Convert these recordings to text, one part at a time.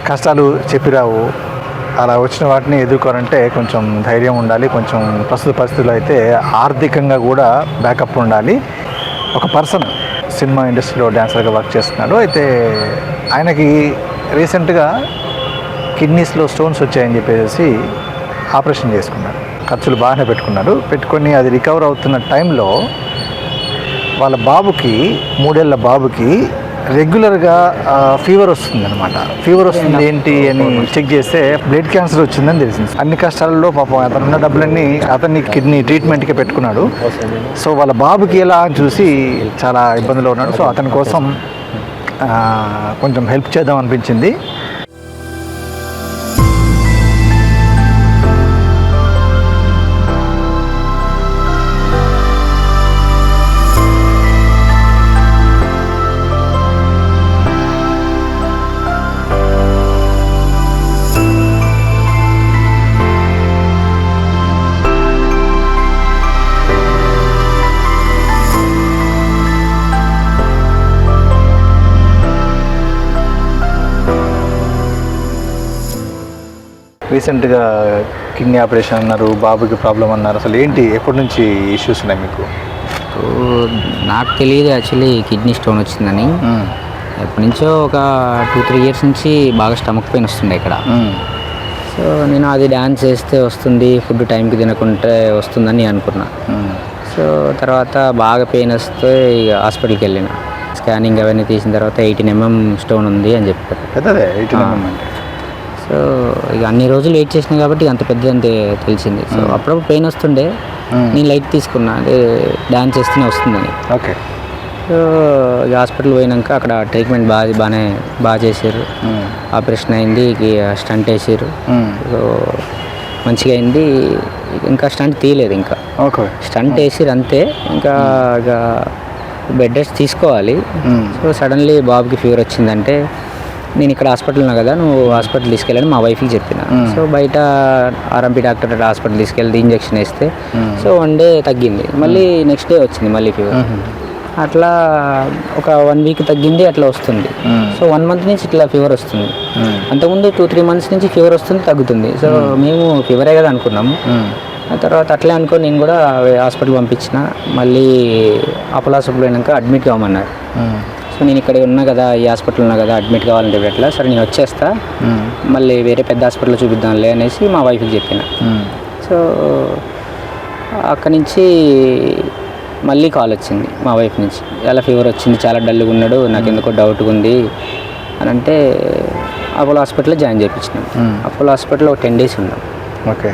కష్టాలు చెప్పిరావు. అలా వచ్చిన వాటిని ఎదుర్కోవాలంటే కొంచెం ధైర్యం ఉండాలి. కొంచెం ప్రస్తుత పరిస్థితుల్లో అయితే ఆర్థికంగా కూడా బ్యాకప్ ఉండాలి. ఒక పర్సన్ సినిమా ఇండస్ట్రీలో డ్యాన్సర్గా వర్క్ చేస్తున్నాడు. అయితే ఆయనకి రీసెంట్గా కిడ్నీస్లో స్టోన్స్ వచ్చాయని చెప్పేసి ఆపరేషన్ చేసుకున్నాడు. ఖర్చులు బాగానే పెట్టుకొని అది రికవర్ అవుతున్న టైంలో వాళ్ళ బాబుకి 3 ఏళ్ల బాబుకి రెగ్యులర్గా ఫీవర్ వస్తుందన్నమాట. ఫీవర్ వస్తుంది ఏంటి అని చెక్ చేస్తే బ్లడ్ క్యాన్సర్ వచ్చిందని తెలిసింది. అన్ని కష్టాలలో పాపం అతనున్న డబ్బులన్నీ అతన్ని కిడ్నీ ట్రీట్మెంట్కే పెట్టుకున్నాడు. సో వాళ్ళ బాబుకి ఎలా అని చూసి చాలా ఇబ్బందులో ఉన్నాడు. సో అతని కోసం కొంచెం హెల్ప్ చేద్దాం అనిపించింది. రీసెంట్గా కిడ్నీ ఆపరేషన్ అన్నారు, బాబుకి ప్రాబ్లం అన్నారు. అసలు ఏంటి, ఎప్పటి నుంచి ఇష్యూస్ ఉన్నాయి మీకు? నాకు తెలియదు యాక్చువల్లీ కిడ్నీ స్టోన్ వచ్చిందని. ఎప్పటి నుంచో ఒక 2-3 ఇయర్స్ నుంచి బాగా స్టమక్ పెయిన్ వస్తుండే ఇక్కడ. సో నేను అది డ్యాన్స్ చేస్తే వస్తుంది, ఫుడ్ టైంకి తినకుంటే వస్తుందని అనుకున్నా. సో తర్వాత బాగా పెయిన్ వస్తే ఇక హాస్పిటల్కి వెళ్ళిన. స్కానింగ్ అవన్నీ తీసిన తర్వాత 18 mm స్టోన్ ఉంది అని చెప్పారు. పెద్దదే 18 mm అంటే. సో ఇక అన్ని రోజులు వెయిట్ చేసినా కాబట్టి అంత పెద్దదంటే తెలిసింది. సో అప్పుడప్పుడు పెయిన్ వస్తుండే, నేను లైట్ తీసుకున్నా, అదే డాన్స్ చేస్తూనే వస్తుందని. ఓకే. సో ఇక హాస్పిటల్ పోయినాక అక్కడ ట్రీట్మెంట్ బాగా చేశారు. ఆపరేషన్ అయింది, స్టంట్ వేసారు. సో మంచిగా అయింది. ఇంకా స్టంట్ తీయలేదు, ఇంకా స్టంట్ వేసిరు అంతే. ఇంకా ఇక బెడ్ రెస్ట్ తీసుకోవాలి. సో సడన్లీ బాబుకి ఫీవర్ వచ్చిందంటే నేను ఇక్కడ హాస్పిటల్ ఉన్నా కదా, నువ్వు హాస్పిటల్ తీసుకెళ్ళని మా వైఫ్కి చెప్పిన. సో బయట ఆర్ఎంపీ డాక్టర్ హాస్పిటల్ తీసుకెళ్తే ఇంజక్షన్ వేస్తే సో 1 day తగ్గింది. మళ్ళీ నెక్స్ట్ డే వచ్చింది మళ్ళీ ఫీవర్. అట్లా ఒక 1 week తగ్గింది, అట్లా వస్తుంది. సో 1 month నుంచి ఇట్లా ఫీవర్ వస్తుంది. అంతకుముందు 2-3 months నుంచి ఫీవర్ వస్తుంది, తగ్గుతుంది. సో మేము ఫీవరే కదా అనుకున్నాము. ఆ తర్వాత అట్లే అనుకో నేను కూడా హాస్పిటల్ పంపించిన. మళ్ళీ అపోలో హాస్పిటల్ అయినాక అడ్మిట్ కావమన్నారు. సో నేను ఇక్కడ ఉన్నా కదా, ఈ హాస్పిటల్ ఉన్నా కదా, అడ్మిట్ కావాలంటే ఎట్లా, సరే నేను వచ్చేస్తా, మళ్ళీ వేరే పెద్ద హాస్పిటల్లో చూపిద్దాంలే అనేసి మా వైఫ్కి చెప్పిన. సో అక్కడి నుంచి మళ్ళీ కాల్ వచ్చింది మా వైఫ్ నుంచి, చాలా ఫీవర్ వచ్చింది, చాలా డల్గా ఉన్నాడు, నాకు ఎందుకో డౌట్గా ఉంది అని అంటే అపోలో హాస్పిటల్లో జాయిన్ చేయించినాం. అపోలో హాస్పిటల్లో 10 days ఉన్నాం. ఓకే.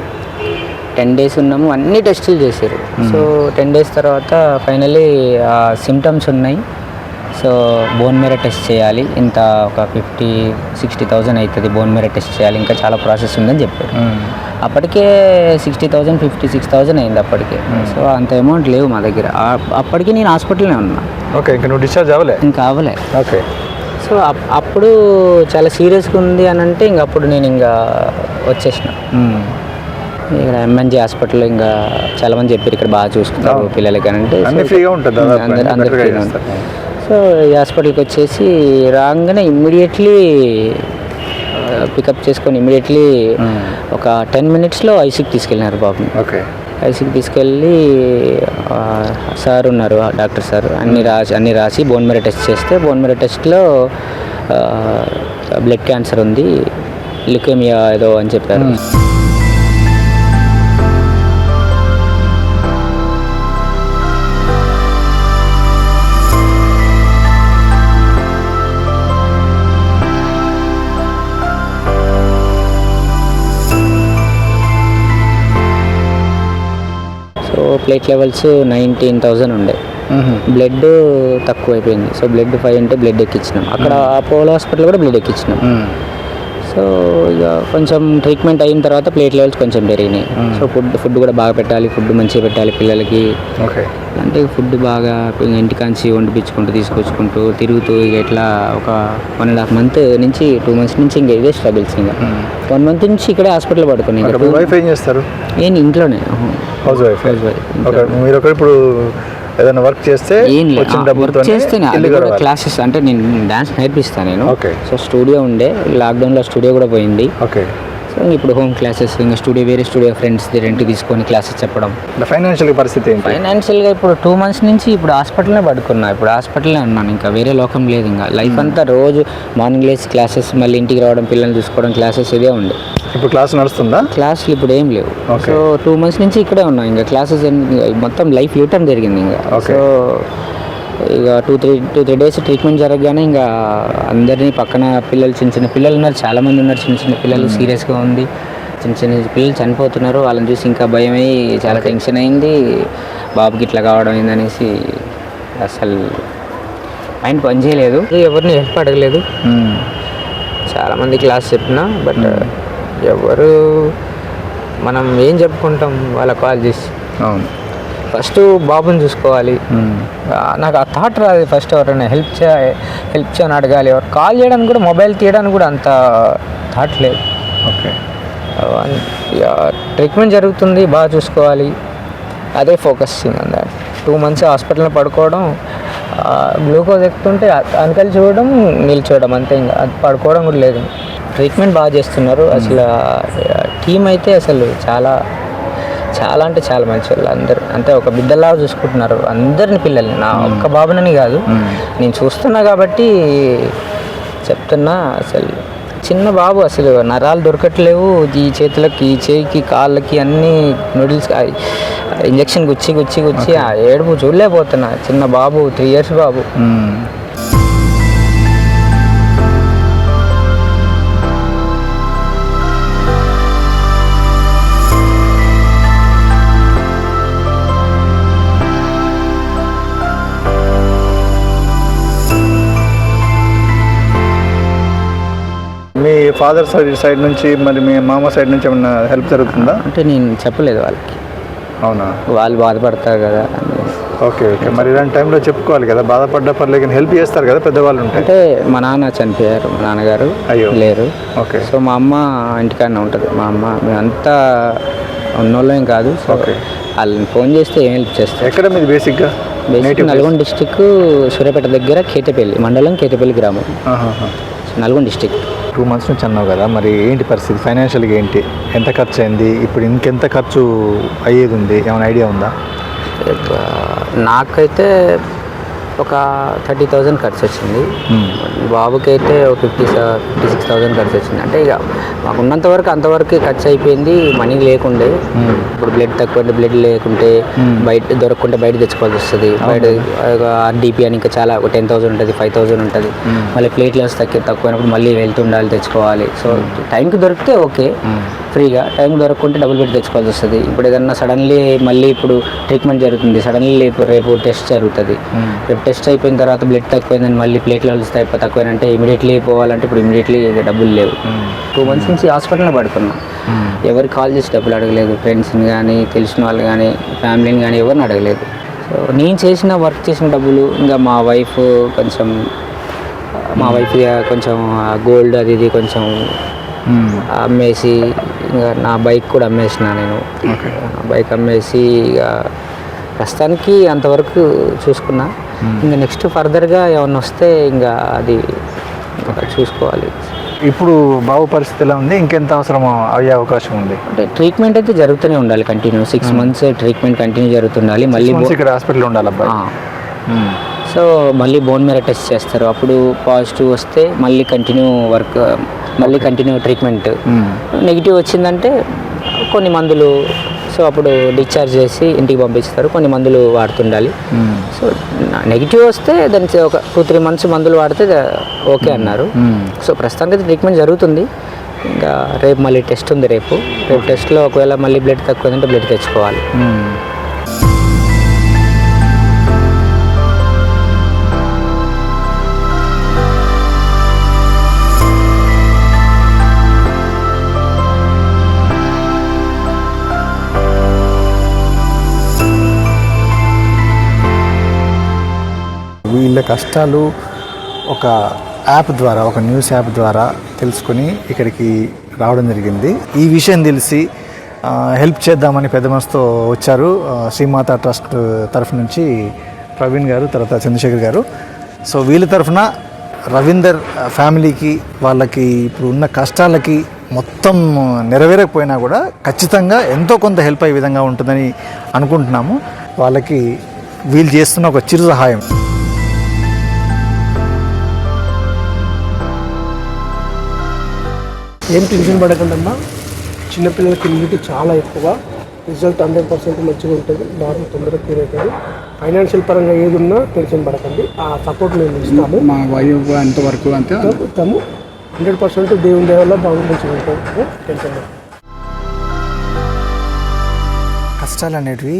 10 days ఉన్నాము, అన్ని టెస్టులు చేశారు. సో 10 days తర్వాత ఫైనల్లీ సిమ్టమ్స్ ఉన్నాయి. సో బోన్ మేరో టెస్ట్ చేయాలి, ఇంత ఒక 50,000-60,000 అవుతుంది బోన్ మేరో టెస్ట్ చేయాలి, ఇంకా చాలా ప్రాసెస్ ఉందని చెప్పారు. అప్పటికే 60,000 56,000 అయింది అప్పటికే. సో అంత అమౌంట్ లేవు మా దగ్గర. అప్పటికి నేను హాస్పిటల్నే ఉన్నా. ఓకే. ఇంకా నువ్వు డిశ్చార్జ్ అవ్వలే? ఇంకా అవ్వలే. ఓకే. సో అప్పుడు చాలా సీరియస్గా ఉంది అని అంటే ఇంక అప్పుడు నేను ఇంకా వచ్చేసిన. ఇక్కడ ఎంఎన్జీ హాస్పిటల్లో ఇంకా చాలా మంది చెప్పారు ఇక్కడ బాగా చూసుకుంటారు పిల్లలకి అని అంటే అందరూ ఫ్రీగా ఉంటుంది. సో ఈ హాస్పిటల్కి వచ్చేసి రాగానే ఇమ్మీడియట్లీ పికప్ చేసుకొని ఇమ్మీడియట్లీ ఒక 10 minutesలో ఐసీకి తీసుకెళ్ళినారు బాబుని. ఓకే. ఐసీకి తీసుకెళ్ళి సార్ ఉన్నారు, డాక్టర్ సార్, అన్నీ రాసి బోన్ మేరో టెస్ట్ చేస్తే బోన్ మేరో టెస్ట్లో బ్లడ్ క్యాన్సర్ ఉంది, ల్యూకేమియా ఏదో అని చెప్పారు. ప్లేట్ లెవెల్స్ 19,000 ఉండే, బ్లడ్ తక్కువ అయిపోయింది. సో బ్లడ్ 5 అంటే బ్లడ్ ఎక్కించినాం. అక్కడ అపోలో హాస్పిటల్ కూడా బ్లడ్ ఎక్కించినాం. సో ఇక కొంచెం ట్రీట్మెంట్ అయిన తర్వాత ప్లేట్ లెవెల్స్ కొంచెం పెరిగినాయి. సో ఫుడ్ కూడా బాగా పెట్టాలి, ఫుడ్ మంచిగా పెట్టాలి పిల్లలకి. ఓకే. అంటే ఫుడ్ బాగా ఇంటికాంచి వండిపించుకుంటూ తీసుకొచ్చుకుంటూ తిరుగుతూ ఇక ఇట్లా ఒక 1.5 month నుంచి 2 months నుంచి ఇంకా ఇదే స్ట్రగుల్స్. ఇంకా 1 month నుంచి ఇక్కడే హాస్పిటల్ పడుకున్నాయి. వైఫ్ ఏం చేస్తారు? నేను ఇంట్లోనే హౌస్ వైఫ్. మీరు ఒకరు ఇప్పుడు ఏదైనా వర్క్ చేస్తే ఏం లేదు వచ్చిన వర్క్ డబ్బులతో చేస్తేనే అది కూడా క్లాసెస్ అంటే నేను డాన్స్ నేర్పిస్తాను నేను. ఓకే. సో స్టూడియో ఉండే, లాక్డౌన్లో స్టూడియో కూడా పోయింది. ఓకే. సో ఇప్పుడు హోమ్ క్లాసెస్, ఇంకా స్టూడియో వేరే స్టూడియో ఫ్రెండ్స్ రెంట్ తీసుకొని క్లాసెస్ చెప్పడం. ఫైనాన్షియల్ పరిస్థితి ఏంటి? ఫైనాన్షియల్గా ఇప్పుడు 2 months నుంచి ఇప్పుడు హాస్పిటల్నే పడుకున్నా, ఇప్పుడు హాస్పిటల్నే ఉన్నాను, ఇంకా వేరే లోకం లేదు. ఇంకా లైఫ్ అంతా రోజు మార్నింగ్ లేసి క్లాసెస్, మళ్ళీ ఇంటికి రావడం, పిల్లల్ని చూసుకోవడం, క్లాసెస్ ఇదే ఉండే. ఇప్పుడు క్లాస్ నడుస్తుందా? క్లాసులు ఇప్పుడు ఏం లేవు. సో 2 months నుంచి ఇక్కడే ఉన్నాం, ఇంకా క్లాసెస్ మొత్తం లైఫ్ యూటర్న్ జరిగింది ఇంకా. సో ఇక 2-3 days ట్రీట్మెంట్ జరగగానే ఇంకా అందరినీ పక్కన పిల్లలు, చిన్న చిన్న పిల్లలు ఉన్నారు, చాలామంది ఉన్నారు, చిన్న చిన్న పిల్లలు సీరియస్గా ఉంది, చిన్న చిన్న పిల్లలు చనిపోతున్నారు. వాళ్ళని చూసి ఇంకా భయమై చాలా టెన్షన్ అయింది. బాబుకి ఇట్లా కావడం ఏందనేసి అసలు మైండ్ పని చేయలేదు, ఎవరిని హెల్ప్ అడగలేదు. చాలామంది క్లాస్ చెప్పినా బట్ ఎవరు, మనం ఏం చెప్పుకుంటాం వాళ్ళకి కాల్ చేసి. అవును, ఫస్ట్ బాబుని చూసుకోవాలి. నాకు ఆ థాట్ రాదు ఫస్ట్, ఎవరైనా హెల్ప్ చేయని అడగాలి. ఎవరు కాల్ చేయడానికి కూడా, మొబైల్ తీయడానికి కూడా అంత థాట్ లేదు. ఓకే. ట్రీట్మెంట్ జరుగుతుంది, బాగా చూసుకోవాలి, అదే ఫోకస్ అందా. 2 months హాస్పిటల్లో పడుకోవడం, గ్లూకోజ్ ఎక్కుతుంటే అంకలు చూడడం, నిల్చోవడం, అంతే. ఇంకా అది పడుకోవడం కూడా లేదు. ట్రీట్మెంట్ బాగా చేస్తున్నారు. అసలు టీం అయితే అసలు చాలా చాలా అంటే చాలా మంచి వాళ్ళు అందరూ. అంటే ఒక బిడ్డలాగా చూసుకుంటున్నారు అందరిని, పిల్లల్ని. నా ఒక్క బాబునని కాదు, నేను చూస్తున్నా కాబట్టి చెప్తున్నా. అసలు చిన్న బాబు, అసలు నరాలు దొరకట్లేవు ఈ చేతులకి, ఈ చేయికి, కాళ్ళకి అన్నీ నూడిల్స్ ఇంజక్షన్ గుచ్చి ఆ ఏడుపు చూడలేకపోతున్నా. చిన్న బాబు, 3 years బాబు. మీ ఫాదర్ సైడ్ నుంచి, మరి మీ మామ సైడ్ నుంచి ఏమన్నా హెల్ప్ జరుగుతుందా? అంటే నేను చెప్పలేదు వాళ్ళకి. అవునా? వాళ్ళు బాధపడతారు కదా. ఓకే. మరి ఇలాంటి టైంలో చెప్పుకోవాలి కదా, బాధపడ్డా పర్లేదు కానీ హెల్ప్ చేస్తారు కదా పెద్దవాళ్ళు ఉంటే. అంటే మా నాన్న చనిపోయారు, మా నాన్నగారు లేరు. ఓకే. సో మా అమ్మ ఇంటికాడనే ఉంటుంది. మా అమ్మ, మేమంతా ఉన్నోళ్ళేం కాదు. సో వాళ్ళని ఫోన్ చేస్తే ఏం హెల్ప్ చేస్తారు. ఎక్కడ మీది బేసిక్గా? నల్గొండ డిస్టిక్, సూర్యాపేట దగ్గర కేతపల్లి మండలం, కేతపల్లి గ్రామం, నల్గొండ డిస్టిక్. 2 months నుంచి అన్నావు కదా, మరి ఏంటి పరిస్థితి ఫైనాన్షియల్గా? ఏంటి, ఎంత ఖర్చు అయింది, ఇప్పుడు ఇంకెంత ఖర్చు అయ్యేది ఉంది, ఏమైనా ఐడియా ఉందా? నాకైతే ఒక 30,000 ఖర్చు వచ్చింది. బాబుకి అయితే ఒక 56,000 ఖర్చు వచ్చింది. అంటే ఇక మాకు ఉన్నంత వరకు అంతవరకు ఖర్చు అయిపోయింది. మనీ లేకుండే, ఇప్పుడు బ్లడ్ తక్కువ, బ్లడ్ లేకుంటే బయట దొరకకుంటే బయట తెచ్చుకోవాల్సి వస్తుంది. బయట ఆర్డీపీ అని ఇంకా చాలా, ఒక 10,000 ఉంటుంది, 5,000 ఉంటుంది. మళ్ళీ ప్లేట్లెస్ తక్కువైనప్పుడు మళ్ళీ వెళ్తుండాలి, తెచ్చుకోవాలి. సో టైంకి దొరికితే ఓకే, ఫ్రీగా. టైంకి దొరకకుంటే డబ్బులు పెట్టి తెచ్చుకోవాల్సి వస్తుంది. ఇప్పుడు ఏదన్నా సడన్లీ మళ్ళీ ఇప్పుడు ట్రీట్మెంట్ జరుగుతుంది, సడన్లీ రేపు టెస్ట్ జరుగుతుంది. రేపు టెస్ట్ అయిపోయిన తర్వాత బ్లడ్ తక్కువైందని మళ్ళీ ప్లేట్ లెవెల్స్ తక్కువైనంటే ఇమీడియట్లీ పోవాలంటే ఇప్పుడు ఇమీడియట్లీ డబ్బులు లేవు. 2 months నుంచి హాస్పిటల్లో పడుకున్నా. ఎవరికి కాల్ చేసి డబ్బులు అడగలేదు, ఫ్రెండ్స్ని కానీ, తెలిసిన వాళ్ళు కానీ, ఫ్యామిలీని కానీ ఎవరిని అడగలేదు. సో నేను చేసిన వర్క్ చేసిన డబ్బులు, ఇంకా మా వైఫ్ కొంచెం గోల్డ్ అది ఇది కొంచెం అమ్మేసి, ఇంకా నా బైక్ కూడా అమ్మేసిన నేను. బైక్ అమ్మేసి ఇక ప్రస్తుతానికి అంతవరకు చూసుకున్నా. ఇంకా నెక్స్ట్ ఫర్దర్గా ఏమన్నా వస్తే ఇంకా అది చూసుకోవాలి. ఇప్పుడు బాబు పరిస్థితి ఎలా ఉంది, ఇంకెంత అవసరం అయ్యే అవకాశం ఉంది? అంటే ట్రీట్మెంట్ అయితే జరుగుతూనే ఉండాలి కంటిన్యూ. 6 months ట్రీట్మెంట్ కంటిన్యూ జరుగుతుండాలి. మళ్ళీ ఇక్కడ హాస్పిటల్ ఉండాలి అబ్బాయి. సో మళ్ళీ బోన్ మేర టెస్ట్ చేస్తారు, అప్పుడు పాజిటివ్ వస్తే మళ్ళీ కంటిన్యూ వర్క్, మళ్ళీ కంటిన్యూ ట్రీట్మెంట్. నెగిటివ్ వచ్చిందంటే కొన్ని మందులు, సో అప్పుడు డిశ్చార్జ్ చేసి ఇంటికి పంపిస్తారు. కొన్ని మందులు వాడుతుండాలి. సో నెగిటివ్ వస్తే దానికి ఒక 2-3 months మందులు వాడితే ఓకే అన్నారు. సో ప్రస్తుతానికి అయితే ట్రీట్మెంట్ జరుగుతుంది. ఇంకా రేపు మళ్ళీ టెస్ట్ ఉంది. రేపు టెస్ట్లో ఒకవేళ మళ్ళీ బ్లడ్ తక్కువైందంటే బ్లడ్ తెచ్చుకోవాలి. వీళ్ళ కష్టాలు ఒక యాప్ ద్వారా, ఒక న్యూస్ యాప్ ద్వారా తెలుసుకొని ఇక్కడికి రావడం జరిగింది. ఈ విషయం తెలిసి హెల్ప్ చేద్దామని పెద్ద మనసుతో వచ్చారు. శ్రీమాత ట్రస్ట్ తరఫు నుంచి ప్రవీణ్ గారు, తర్వాత చంద్రశేఖర్ గారు. సో వీళ్ళ తరఫున రవీందర్ ఫ్యామిలీకి, వాళ్ళకి ఇప్పుడు ఉన్న కష్టాలకి మొత్తం నెరవేరకపోయినా కూడా ఖచ్చితంగా ఎంతో కొంత హెల్ప్ అయ్యే విధంగా ఉంటుందని అనుకుంటున్నాము. వాళ్ళకి వీళ్ళు చేస్తున్న ఒక చిరు సహాయం. ఏం టెన్షన్ పడకండి అమ్మా. చిన్నపిల్లలకి ఇమ్యూనిటీ చాలా ఎక్కువ, రిజల్ట్ 100% మంచిగా ఉంటుంది. నార్మల్ తొందరగా క్లియర్ అవుతుంది. ఫైనాన్షియల్ పరంగా ఏది ఉన్నా టెన్షన్ పడకండి, ఆ సపోర్ట్ మేము ఇస్తాము. మా వైఫ్ ఎంతవరకు అంతే ఇస్తాము. 100% దేవుని దయ వల్ల బాగా మంచిగా ఉంటాము. టెన్షన్ పడకండి. కష్టాలు అనేటివి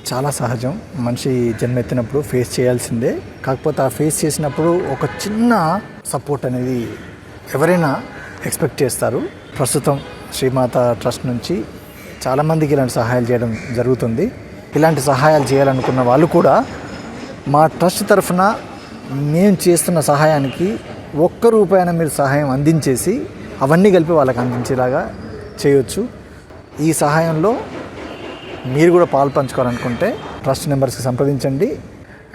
చాలా సహజం, మనిషి జన్మెత్తినప్పుడు ఫేస్ చేయాల్సిందే. కాకపోతే ఆ ఫేస్ చేసినప్పుడు ఒక చిన్న సపోర్ట్ అనేది ఎవరైనా ఎక్స్పెక్ట్ చేస్తారు. ప్రస్తుతం శ్రీమాత ట్రస్ట్ నుంచి చాలామందికి ఇలాంటి సహాయాలు చేయడం జరుగుతుంది. ఇలాంటి సహాయాలు చేయాలనుకున్న వాళ్ళు కూడా మా ట్రస్ట్ తరఫున మేము చేస్తున్న సహాయానికి ₹1 మీరు సహాయం అందించేసి అవన్నీ కలిపి వాళ్ళకి అందించేలాగా చేయొచ్చు. ఈ సహాయంలో మీరు కూడా పాలు పంచుకోవాలనుకుంటే ట్రస్ట్ నెంబర్స్కి సంప్రదించండి.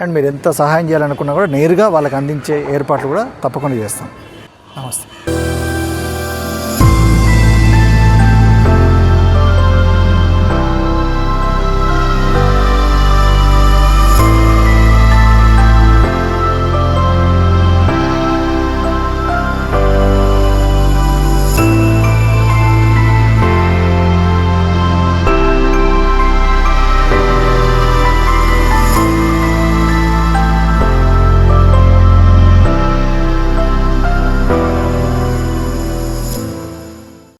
అండ్ మీరు ఎంత సహాయం చేయాలనుకున్నా కూడా నేరుగా వాళ్ళకి అందించే ఏర్పాట్లు కూడా తప్పకుండా చేస్తాం. నమస్తే.